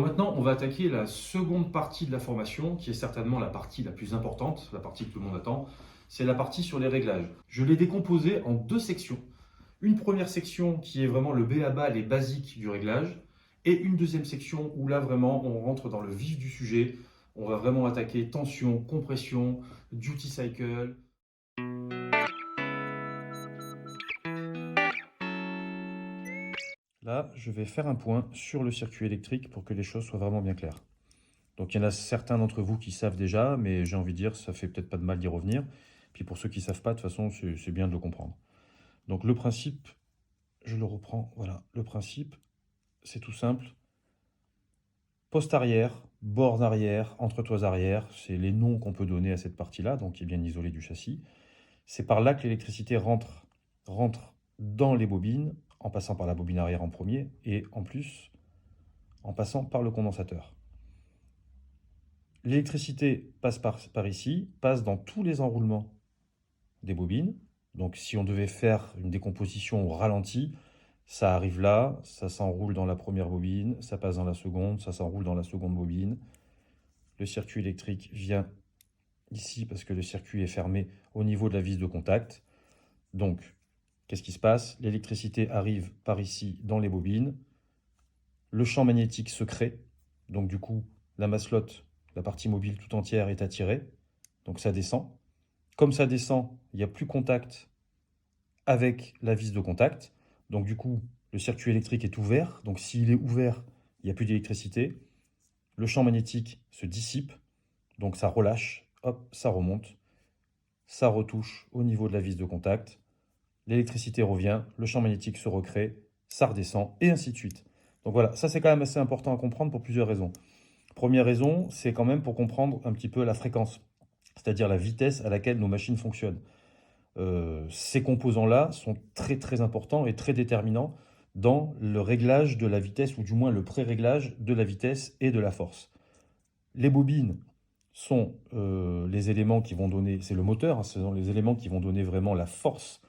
Donc maintenant, on va attaquer la seconde partie de la formation, qui est certainement la partie la plus importante, la partie que tout le monde attend. C'est la partie sur les réglages. Je l'ai décomposée en deux sections. Une première section qui est vraiment le b.a.-ba, les basiques du réglage, et une deuxième section où là vraiment on rentre dans le vif du sujet. On va vraiment attaquer tension, compression, duty cycle. Là, je vais faire un point sur le circuit électrique pour que les choses soient vraiment bien claires. Donc il y en a certains d'entre vous qui savent déjà, mais j'ai envie de dire, ça fait peut-être pas de mal d'y revenir. Puis pour ceux qui ne savent pas, de toute façon, c'est bien de le comprendre. Donc le principe, je le reprends, voilà. Le principe, c'est tout simple. Poste arrière, borne arrière, entretoise arrière, c'est les noms qu'on peut donner à cette partie-là, donc qui est bien isolée du châssis. C'est par là que l'électricité rentre dans les bobines, en passant par la bobine arrière en premier, et en plus, en passant par le condensateur. L'électricité passe par ici, passe dans tous les enroulements des bobines. Donc si on devait faire une décomposition au ralenti, ça arrive là, ça s'enroule dans la première bobine, ça passe dans la seconde, ça s'enroule dans la seconde bobine. Le circuit électrique vient ici parce que le circuit est fermé au niveau de la vis de contact. Donc, qu'est-ce qui se passe? L'électricité arrive par ici dans les bobines. Le champ magnétique se crée. Donc du coup, la masselotte, la partie mobile tout entière est attirée. Donc ça descend. Comme ça descend, il n'y a plus contact avec la vis de contact. Donc du coup, le circuit électrique est ouvert. Donc s'il est ouvert, il n'y a plus d'électricité. Le champ magnétique se dissipe. Donc ça relâche. Hop, ça remonte. Ça retouche au niveau de la vis de contact. L'électricité revient. Le champ magnétique se recrée. Ça redescend. Et ainsi de suite. Donc voilà, ça c'est quand même assez important à comprendre pour plusieurs raisons. Première raison, c'est quand même pour comprendre un petit peu la fréquence, c'est-à-dire la vitesse à laquelle nos machines fonctionnent. Ces composants-là sont très très importants et très déterminants dans le réglage de la vitesse, ou du moins le pré-réglage de la vitesse et de la force. Les bobines sont les éléments qui vont donner, c'est le moteur, hein, ce sont les éléments qui vont donner vraiment la force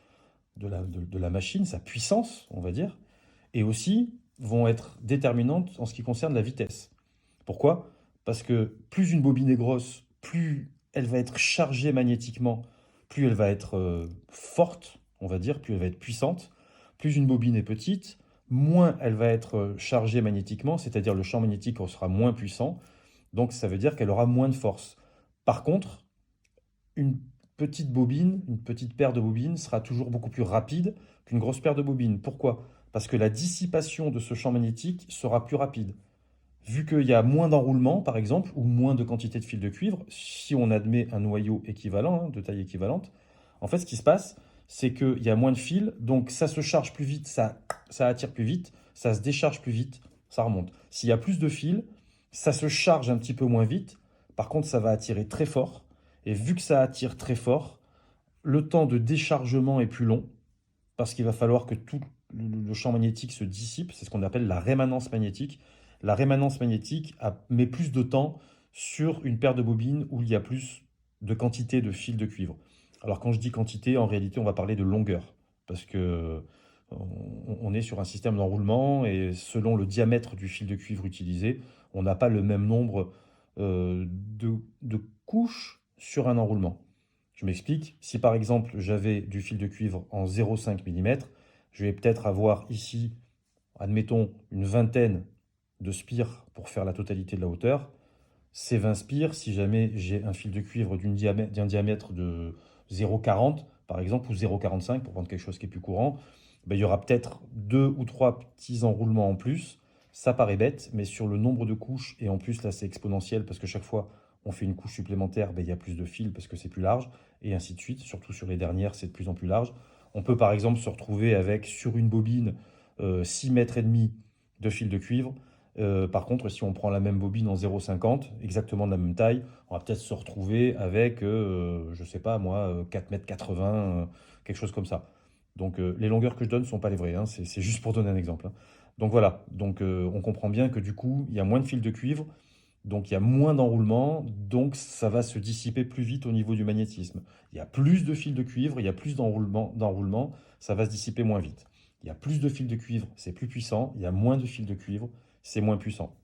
de la machine, sa puissance, on va dire, et aussi vont être déterminantes en ce qui concerne la vitesse. Pourquoi? Parce que plus une bobine est grosse, plus elle va être chargée magnétiquement, plus elle va être forte, on va dire, plus elle va être puissante. Plus une bobine est petite, moins elle va être chargée magnétiquement, c'est-à-dire le champ magnétique sera moins puissant, donc ça veut dire qu'elle aura moins de force. Par contre, une petite bobine, une petite paire de bobines sera toujours beaucoup plus rapide qu'une grosse paire de bobines. Pourquoi? Parce que la dissipation de ce champ magnétique sera plus rapide. Vu qu'il y a moins d'enroulement, par exemple, ou moins de quantité de fil de cuivre, si on admet un noyau équivalent, hein, de taille équivalente, en fait, ce qui se passe, c'est qu'il y a moins de fils, donc ça se charge plus vite, ça attire plus vite, ça se décharge plus vite, ça remonte. S'il y a plus de fils, ça se charge un petit peu moins vite, par contre, ça va attirer très fort, et vu que ça attire très fort, le temps de déchargement est plus long, parce qu'il va falloir que tout le champ magnétique se dissipe, c'est ce qu'on appelle la rémanence magnétique. La rémanence magnétique met plus de temps sur une paire de bobines où il y a plus de quantité de fils de cuivre. Alors quand je dis quantité, en réalité, on va parler de longueur, parce que on est sur un système d'enroulement et selon le diamètre du fil de cuivre utilisé, on n'a pas le même nombre de couches sur un enroulement. Je m'explique. Si par exemple j'avais du fil de cuivre en 0,5 mm, je vais peut-être avoir ici, admettons, une vingtaine de spires pour faire la totalité de la hauteur. Ces 20 spires, si jamais j'ai un fil de cuivre d'un diamètre de 0,40 par exemple, ou 0,45 pour prendre quelque chose qui est plus courant, ben, il y aura peut-être 2 ou 3 petits enroulements en plus. Ça paraît bête, mais sur le nombre de couches, et en plus là c'est exponentiel parce que chaque fois on fait une couche supplémentaire, ben, il y a plus de fils parce que c'est plus large, et ainsi de suite. Surtout sur les dernières, c'est de plus en plus large. On peut par exemple se retrouver avec sur une bobine 6 mètres et demi de fil de cuivre. Par contre, si on prend la même bobine en 0,50, exactement de la même taille, on va peut-être se retrouver avec, je ne sais pas moi, 4,80 m, quelque chose comme ça. Donc les longueurs que je donne ne sont pas les vraies, hein, c'est juste pour donner un exemple, hein. Donc voilà, donc, on comprend bien que du coup, il y a moins de fils de cuivre, donc il y a moins d'enroulement, donc ça va se dissiper plus vite au niveau du magnétisme. Il y a plus de fils de cuivre, il y a plus d'enroulement, ça va se dissiper moins vite. Il y a plus de fils de cuivre, c'est plus puissant, il y a moins de fils de cuivre, c'est moins puissant.